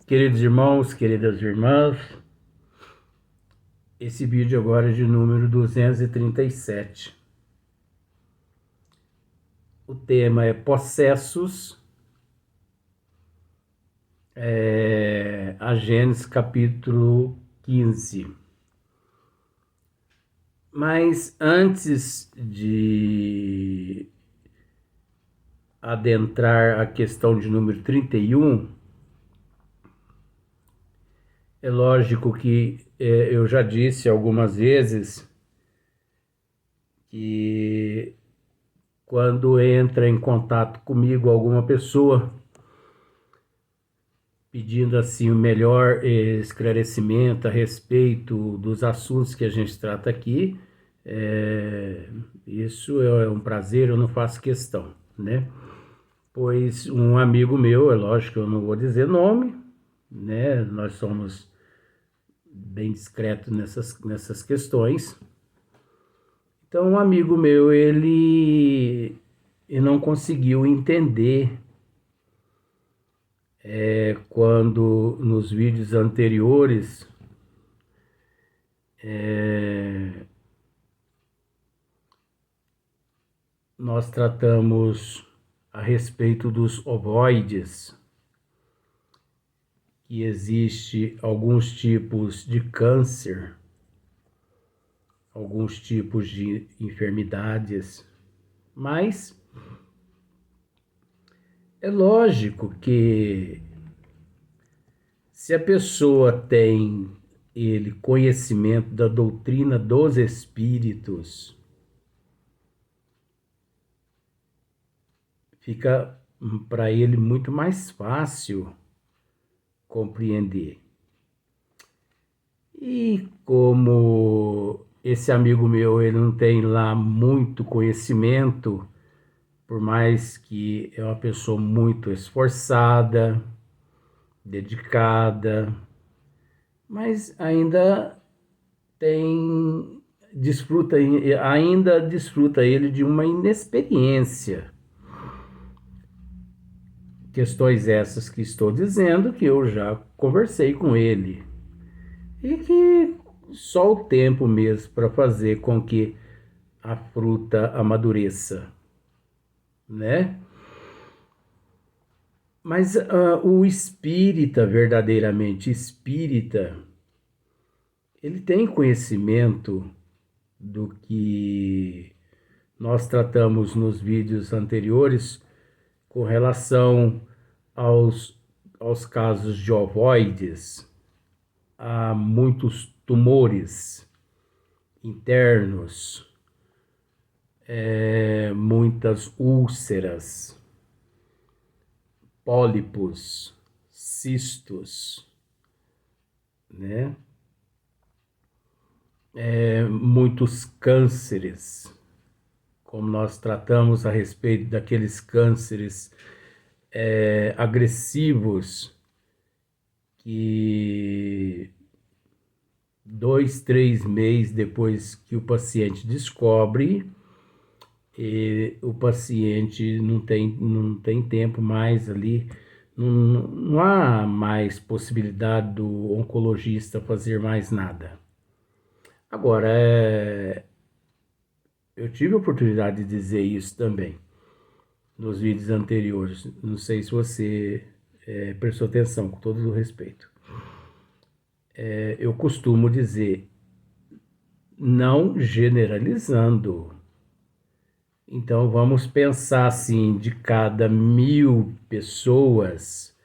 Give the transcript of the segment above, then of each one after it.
Queridos irmãos, queridas irmãs, esse vídeo agora é de número 237. O tema é possessos, a Gênesis capítulo 15. Mas antes de adentrar a questão de número 31, é lógico que eu já disse algumas vezes que quando entra em contato comigo alguma pessoa pedindo assim o melhor esclarecimento a respeito dos assuntos que a gente trata aqui, isso é um prazer, eu não faço questão, né? Pois um amigo meu, é lógico que eu não vou dizer nome, né? Nós somos bem discretos nessas questões. Então, um amigo meu, ele não conseguiu entender quando nos vídeos anteriores nós tratamos a respeito dos ovoides, que existe alguns tipos de câncer, alguns tipos de enfermidades, mas é lógico que se a pessoa tem ele conhecimento da doutrina dos espíritos, fica para ele muito mais fácil compreender. E como esse amigo meu, ele não tem lá muito conhecimento, por mais que é uma pessoa muito esforçada, dedicada, mas tem ainda desfruta ele de uma inexperiência. Questões essas que estou dizendo que eu já conversei com ele e que só o tempo mesmo para fazer com que a fruta amadureça, né? Mas o espírita, verdadeiramente espírita, ele tem conhecimento do que nós tratamos nos vídeos anteriores com relação aos casos de ovoides, há muitos tumores internos, muitas úlceras, pólipos, cistos, né? Muitos cânceres, como nós tratamos a respeito daqueles cânceres agressivos que 2, 3 meses depois que o paciente descobre, o paciente não tem tempo mais ali, não há mais possibilidade do oncologista fazer mais nada. Agora, eu tive a oportunidade de dizer isso também nos vídeos anteriores. Não sei se você prestou atenção, com todo o respeito. Eu costumo dizer, não generalizando. Então, vamos pensar assim, de cada 1.000 pessoas,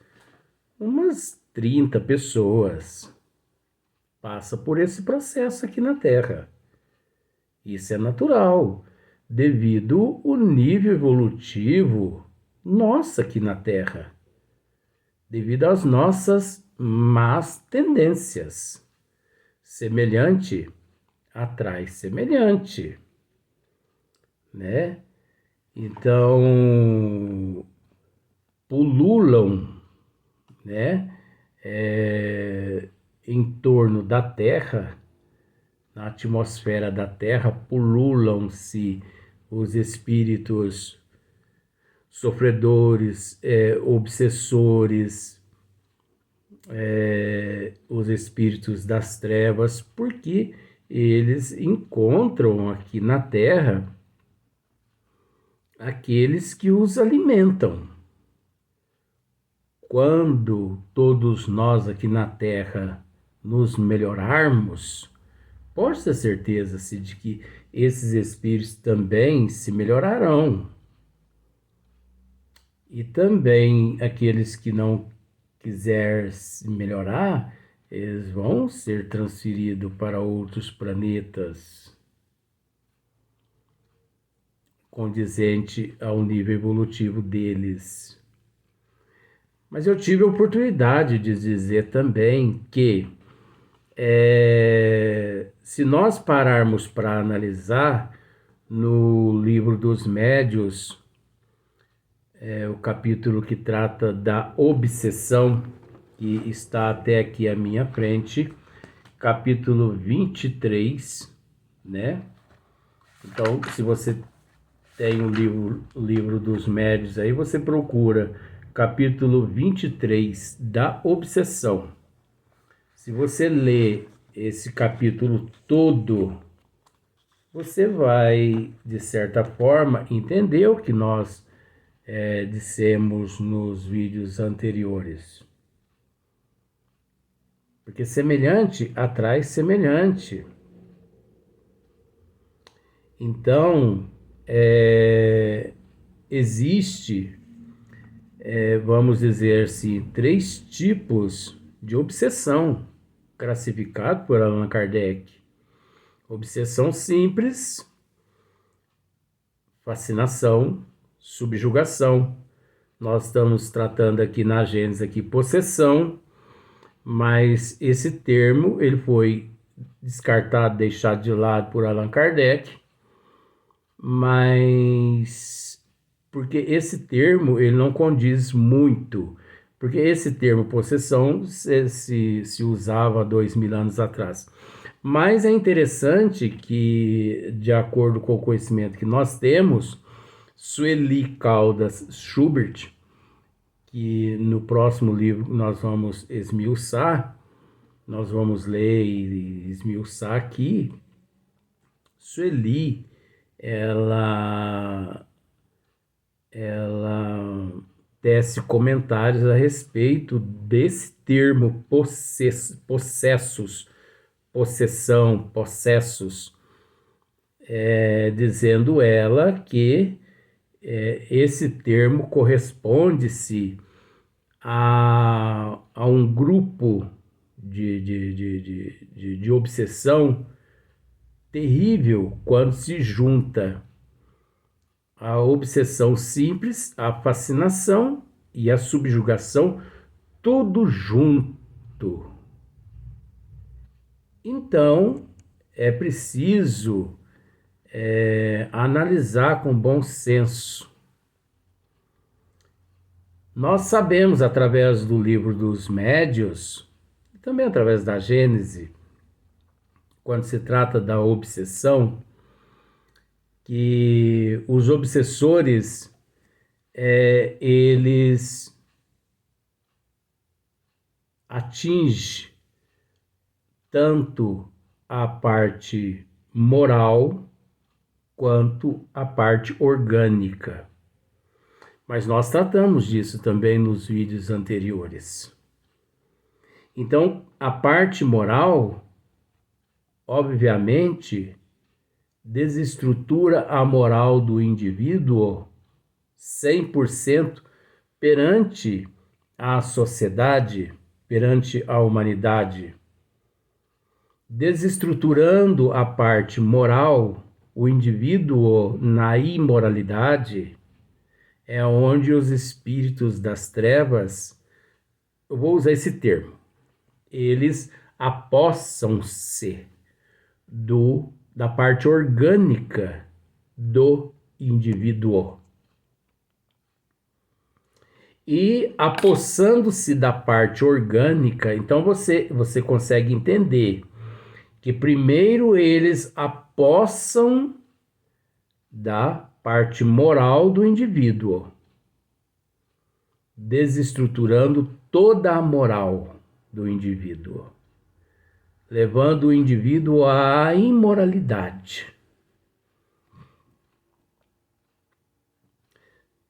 umas 30 pessoas passa por esse processo aqui na Terra. Isso é natural, devido ao nível evolutivo nosso aqui na Terra, devido às nossas más tendências. Semelhante atrai semelhante, né? Então, pululam, né? Em torno da Terra, na atmosfera da Terra, pululam-se os espíritos sofredores, obsessores, os espíritos das trevas, porque eles encontram aqui na Terra aqueles que os alimentam. Quando todos nós aqui na Terra nos melhorarmos, pode ter certeza-se de que esses espíritos também se melhorarão. E também aqueles que não quiser se melhorar, eles vão ser transferidos para outros planetas condizente ao nível evolutivo deles. Mas eu tive a oportunidade de dizer também que se nós pararmos para analisar no livro dos médios, o capítulo que trata da obsessão, que está até aqui à minha frente, capítulo 23, né? Então, se você tem o livro dos médios aí, você procura capítulo 23 da obsessão. Se você ler esse capítulo todo, você vai, de certa forma, entender o que nós dissemos nos vídeos anteriores. Porque semelhante atrai semelhante. Então, existe, vamos dizer assim, 3 tipos de obsessão, classificado por Allan Kardec. Obsessão simples, fascinação, subjugação. Nós estamos tratando aqui na Gênesis aqui possessão, mas esse termo ele foi descartado, deixado de lado por Allan Kardec, mas porque esse termo ele não condiz muito, porque esse termo possessão se usava há 2000 anos atrás. Mas é interessante que, de acordo com o conhecimento que nós temos, Sueli Caldas Schubert, que no próximo livro nós vamos esmiuçar, nós vamos ler e esmiuçar aqui, Sueli, ela tece comentários a respeito desse termo possessos, possessão, possessos, dizendo ela que esse termo corresponde-se a um grupo de obsessão terrível quando se junta a obsessão simples, a fascinação e a subjugação, tudo junto. Então, é preciso analisar com bom senso. Nós sabemos, através do livro dos médios, e também através da Gênese, quando se trata da obsessão, que os obsessores, eles atingem tanto a parte moral quanto a parte orgânica. Mas nós tratamos disso também nos vídeos anteriores. Então, a parte moral, obviamente, desestrutura a moral do indivíduo 100% perante a sociedade, perante a humanidade. Desestruturando a parte moral, o indivíduo na imoralidade, é onde os espíritos das trevas, eu vou usar esse termo, eles apossam-se da parte orgânica do indivíduo. E apossando-se da parte orgânica, então você consegue entender que primeiro eles apossam da parte moral do indivíduo, desestruturando toda a moral. do indivíduo, levando o indivíduo à imoralidade.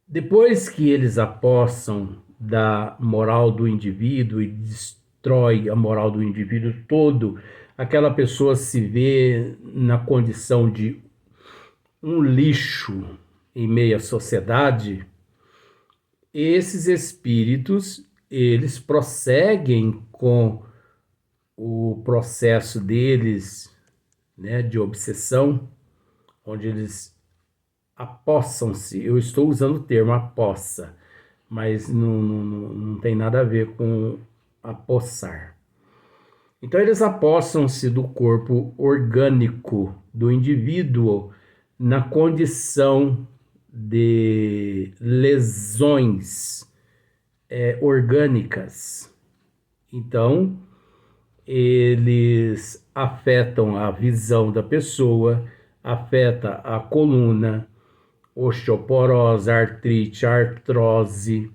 Depois que eles apossam da moral do indivíduo e destrói a moral do indivíduo todo, aquela pessoa se vê na condição de um lixo em meio à sociedade. Esses espíritos, eles prosseguem com o processo deles, né, de obsessão, onde eles apossam-se. Eu estou usando o termo apossa, mas não tem nada a ver com apossar. Então eles apossam-se do corpo orgânico do indivíduo na condição de lesões orgânicas. Então, eles afetam a visão da pessoa, afeta a coluna, osteoporose, artrite, artrose,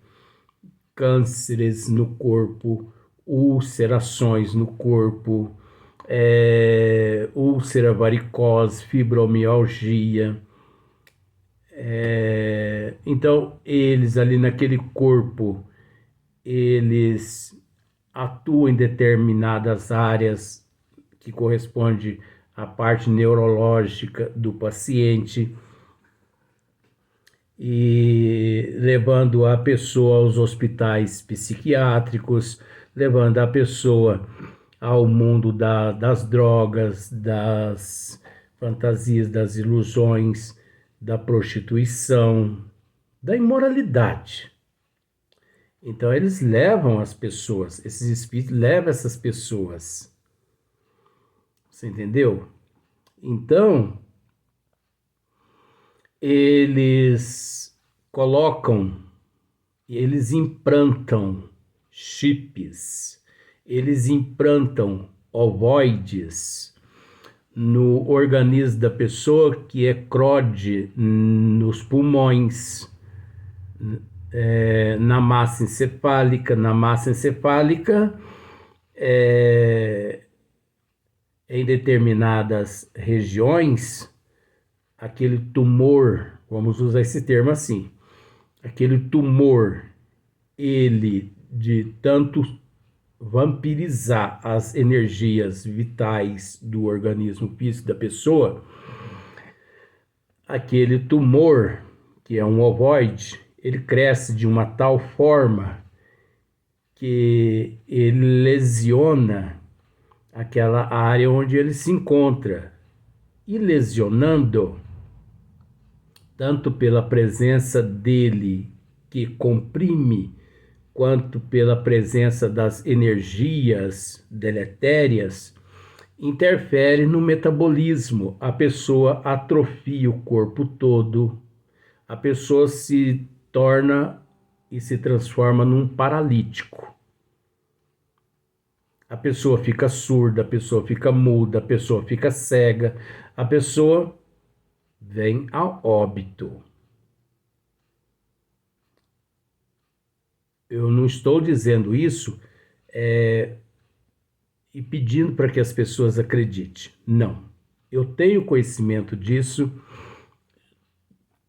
cânceres no corpo, ulcerações no corpo, úlcera varicose, fibromialgia. Então, eles ali naquele corpo, eles atuam em determinadas áreas que corresponde à parte neurológica do paciente e levando a pessoa aos hospitais psiquiátricos, levando a pessoa ao mundo das drogas, das fantasias, das ilusões, da prostituição, da imoralidade. Então eles levam as pessoas, esses espíritos levam essas pessoas. Você entendeu? Então, eles colocam, eles implantam chips, eles implantam ovoides no organismo da pessoa, que é eclode nos pulmões, na massa encefálica. Na massa encefálica, em determinadas regiões, aquele tumor, vamos usar esse termo assim, aquele tumor, ele de tanto vampirizar as energias vitais do organismo físico da pessoa, aquele tumor, que é um ovoide, ele cresce de uma tal forma que ele lesiona aquela área onde ele se encontra. E lesionando, tanto pela presença dele, que comprime, quanto pela presença das energias deletérias, interfere no metabolismo. A pessoa atrofia o corpo todo, a pessoa se torna e se transforma num paralítico. A pessoa fica surda, a pessoa fica muda, a pessoa fica cega, a pessoa vem ao óbito. Eu não estou dizendo isso e pedindo para que as pessoas acreditem. Não. Eu tenho conhecimento disso,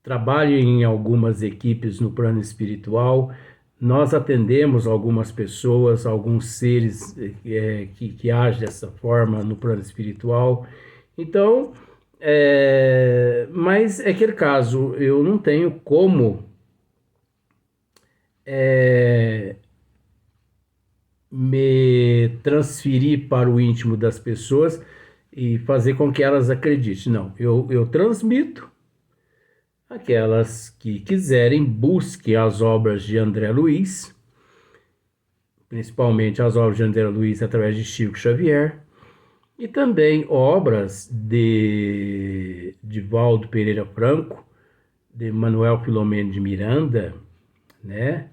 trabalho em algumas equipes no plano espiritual, nós atendemos algumas pessoas, alguns seres que agem dessa forma no plano espiritual. Então, mas é aquele caso, eu não tenho como me transferir para o íntimo das pessoas e fazer com que elas acreditem. Não, eu transmito. Aquelas que quiserem, busquem as obras de André Luiz, principalmente as obras de André Luiz através de Chico Xavier, e também obras de Divaldo Pereira Franco, de Manuel Filomeno de Miranda, né?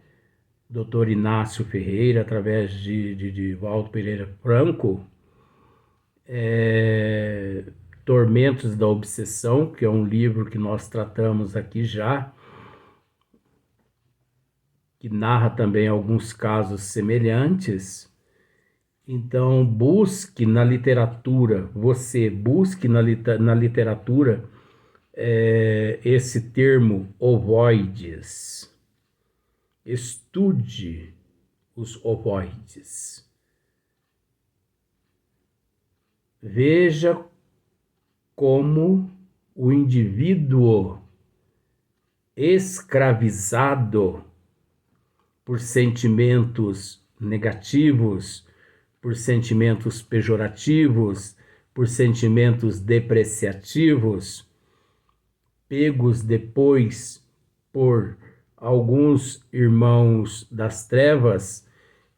Dr. Inácio Ferreira, através de Divaldo Pereira Franco, Tormentos da Obsessão, que é um livro que nós tratamos aqui já, que narra também alguns casos semelhantes. Então, busque na literatura, você busque na literatura esse termo ovoides. Estude os ovoides. Veja como o indivíduo escravizado por sentimentos negativos, por sentimentos pejorativos, por sentimentos depreciativos, pegos depois por alguns irmãos das trevas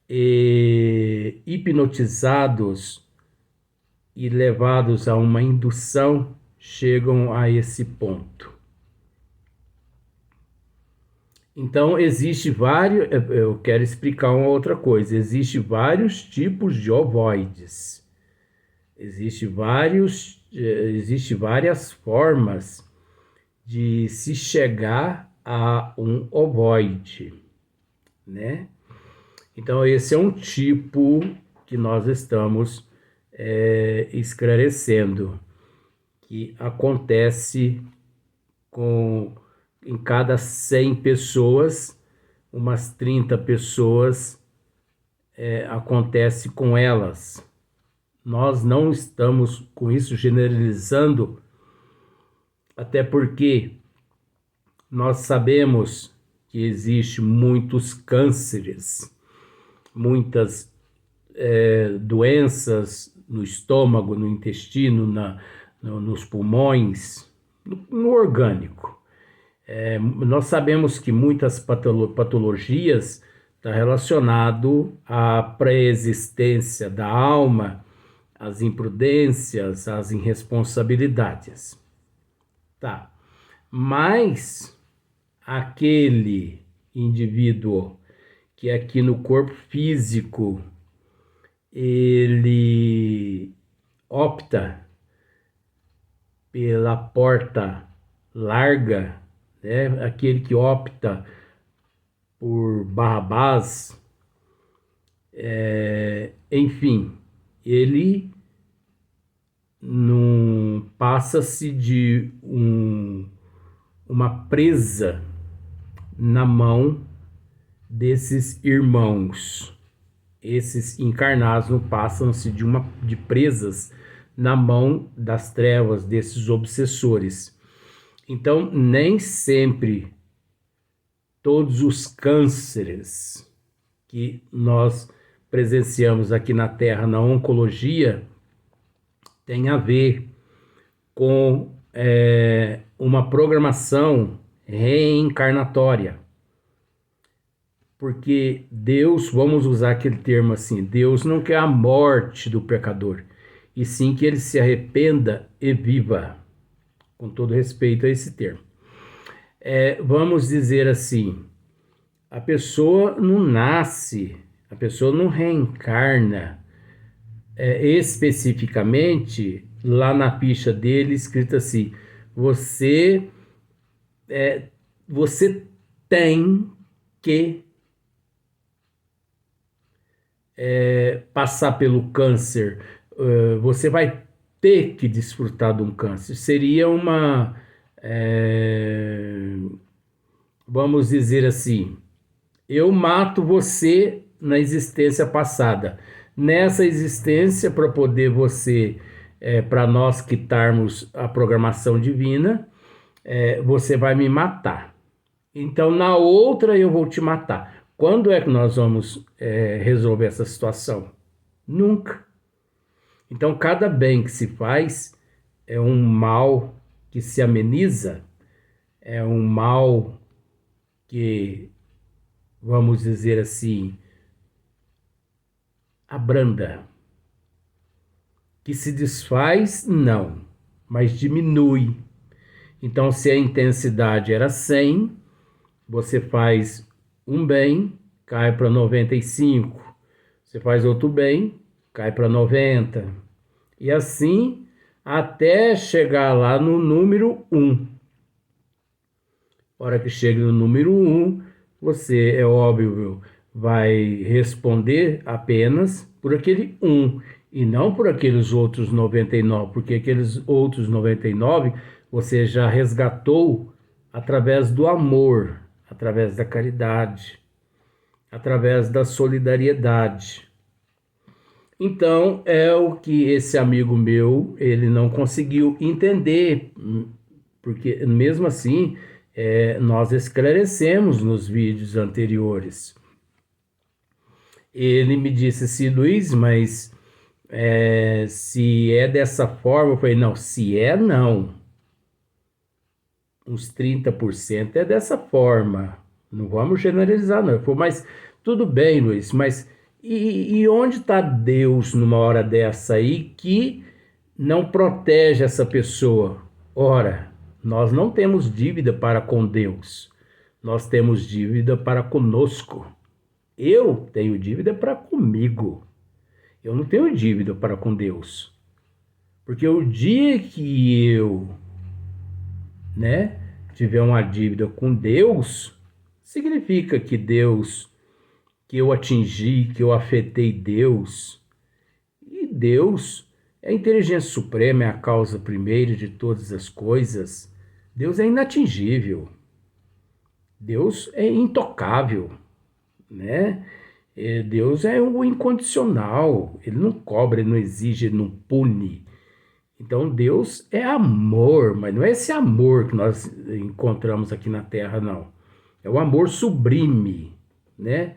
e hipnotizados e levados a uma indução, chegam a esse ponto. Então, existe vários, eu quero explicar uma outra coisa, existe vários tipos de ovoides. Existe várias formas de se chegar a um ovoide, né? Então, esse é um tipo que nós estamos esclarecendo, que acontece em cada 100 pessoas, umas 30 pessoas acontece com elas. Nós não estamos com isso generalizando, até porque nós sabemos que existe muitos cânceres, muitas doenças no estômago, no intestino, nos pulmões, no orgânico. Nós sabemos que muitas patologias estão relacionadas à pré-existência da alma, às imprudências, às irresponsabilidades. Tá. Mas aquele indivíduo que aqui no corpo físico ele opta pela porta larga, né? Aquele que opta por Barrabás, enfim, ele não passa-se de uma presa na mão desses irmãos. Esses encarnados não passam-se de presas na mão das trevas, desses obsessores. Então, nem sempre todos os cânceres que nós presenciamos aqui na Terra, na oncologia, tem a ver com uma programação reencarnatória. Porque Deus, vamos usar aquele termo assim, Deus não quer a morte do pecador, e sim que ele se arrependa e viva, com todo respeito a esse termo. Vamos dizer assim, a pessoa não nasce, a pessoa não reencarna especificamente lá na ficha dele escrito assim, você tem que passar pelo câncer, você vai ter que desfrutar de um câncer. Seria vamos dizer assim, eu mato você na existência passada. Nessa existência, para poder você, para nós quitarmos a programação divina, você vai me matar. Então, na outra eu vou te matar. Quando é que nós vamos resolver essa situação? Nunca. Então, cada bem que se faz é um mal que se ameniza, é um mal que, vamos dizer assim, abranda. Que se desfaz, não, mas diminui. Então, se a intensidade era 100, você faz um bem, cai para 95. Você faz outro bem, cai para 90. E assim até chegar lá no número 1. A hora que chega no número 1, você, é óbvio, vai responder apenas por aquele um e não por aqueles outros 99, porque aqueles outros 99 você já resgatou através do amor, através da caridade, através da solidariedade. Então, é o que esse amigo meu, ele não conseguiu entender, porque mesmo assim, nós esclarecemos nos vídeos anteriores. Ele me disse assim, Luiz, mas se é dessa forma, eu falei, não, se é, não. Uns 30% é dessa forma. Não vamos generalizar, não. Eu falei, mas tudo bem, Luiz, mas e onde está Deus numa hora dessa aí que não protege essa pessoa? Ora, nós não temos dívida para com Deus. Nós temos dívida para conosco. Eu tenho dívida para comigo. Eu não tenho dívida para com Deus. Porque o dia que eu, tiver uma dívida com Deus, significa que Deus, que eu atingi, que eu afetei Deus. E Deus é a inteligência suprema, é a causa primeira de todas as coisas. Deus é inatingível. Deus é intocável, né? Deus é o incondicional, ele não cobra, ele não exige, ele não pune. Então Deus é amor, mas não é esse amor que nós encontramos aqui na Terra, não. É o amor sublime, né?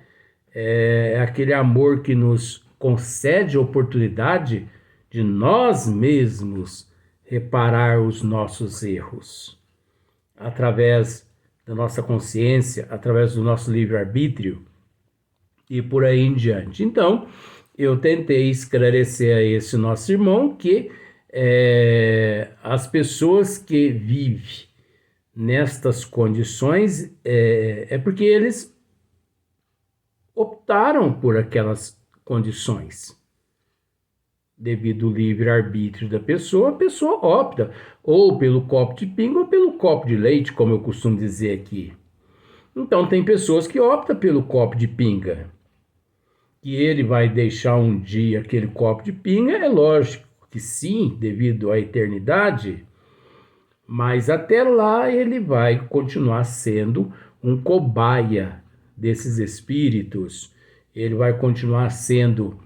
É aquele amor que nos concede a oportunidade de nós mesmos reparar os nossos erros, através da nossa consciência, através do nosso livre-arbítrio, e por aí em diante. Então, eu tentei esclarecer a esse nosso irmão que as pessoas que vivem nestas condições é porque eles optaram por aquelas condições. Devido ao livre-arbítrio da pessoa, a pessoa opta ou pelo copo de pinga ou pelo copo de leite, como eu costumo dizer aqui. Então, tem pessoas que optam pelo copo de pinga. Que ele vai deixar um dia aquele copo de pinga, é lógico que sim, devido à eternidade, mas até lá ele vai continuar sendo um cobaia desses espíritos, ele vai continuar sendo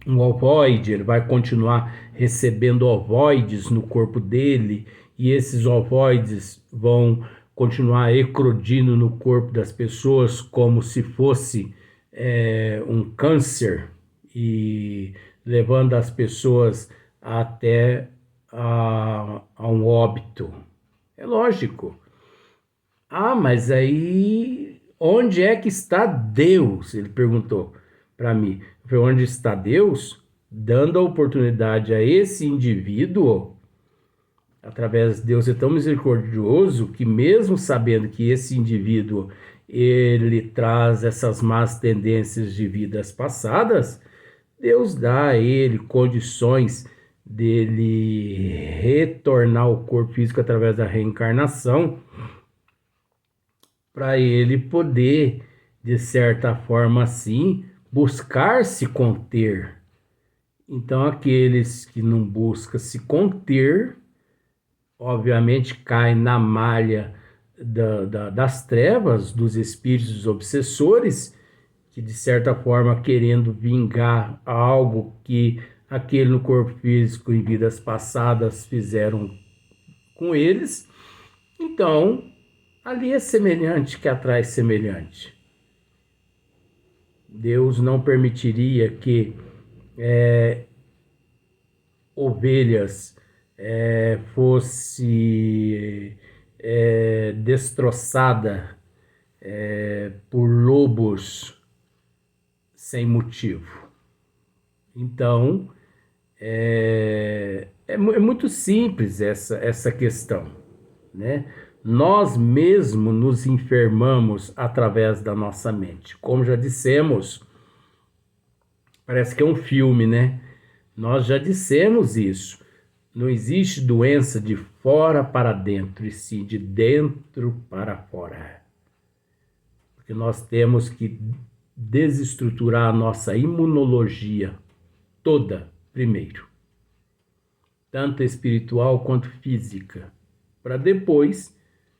um ovoide, ele vai continuar recebendo ovoides no corpo dele, e esses ovoides vão continuar eclodindo no corpo das pessoas como se fosse um câncer e levando as pessoas até a um óbito. É lógico. Ah, mas aí onde é que está Deus? Ele perguntou para mim. Eu falei, onde está Deus? Dando a oportunidade a esse indivíduo, através de Deus é tão misericordioso que mesmo sabendo que esse indivíduo ele traz essas más tendências de vidas passadas, Deus dá a ele condições dele retornar ao corpo físico através da reencarnação, para ele poder, de certa forma assim, buscar se conter. Então, aqueles que não buscam se conter, obviamente caem na malha das trevas, dos espíritos obsessores, que de certa forma querendo vingar algo que aquele no corpo físico em vidas passadas fizeram com eles. Então, ali é semelhante que atrai semelhante. Deus não permitiria que ovelhas fosse destroçada por lobos sem motivo. Então, é muito simples essa questão, né? Nós mesmos nos enfermamos através da nossa mente. Como já dissemos, parece que é um filme, né? Nós já dissemos isso. Não existe doença de fora para dentro, e sim de dentro para fora. Porque nós temos que desestruturar a nossa imunologia toda primeiro, tanto espiritual quanto física, para depois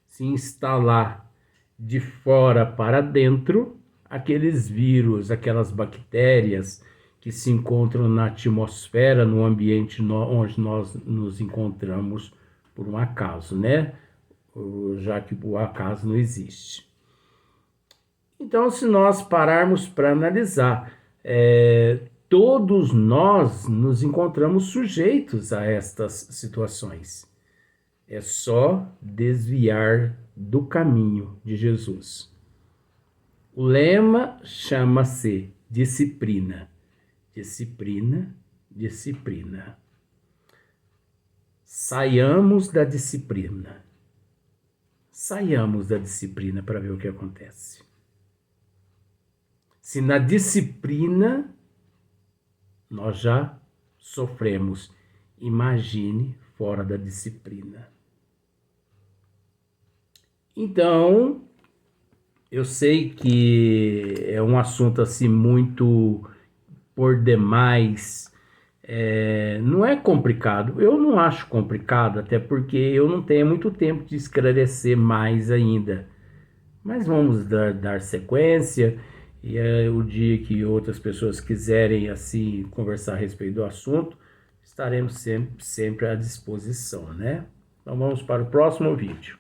se instalar de fora para dentro aqueles vírus, aquelas bactérias que se encontram na atmosfera, no ambiente onde nós nos encontramos por um acaso, né? Já que o acaso não existe. Então, se nós pararmos para analisar, todos nós nos encontramos sujeitos a estas situações. É só desviar do caminho de Jesus. O lema chama-se disciplina. Disciplina, disciplina. Saiamos da disciplina. Saiamos da disciplina para ver o que acontece. Se na disciplina nós já sofremos, imagine fora da disciplina. Então, eu sei que é um assunto assim muito por demais, não é complicado. Eu não acho complicado, até porque eu não tenho muito tempo de esclarecer mais ainda. Mas vamos dar sequência, e o dia que outras pessoas quiserem assim conversar a respeito do assunto, estaremos sempre à disposição, né? Então vamos para o próximo vídeo.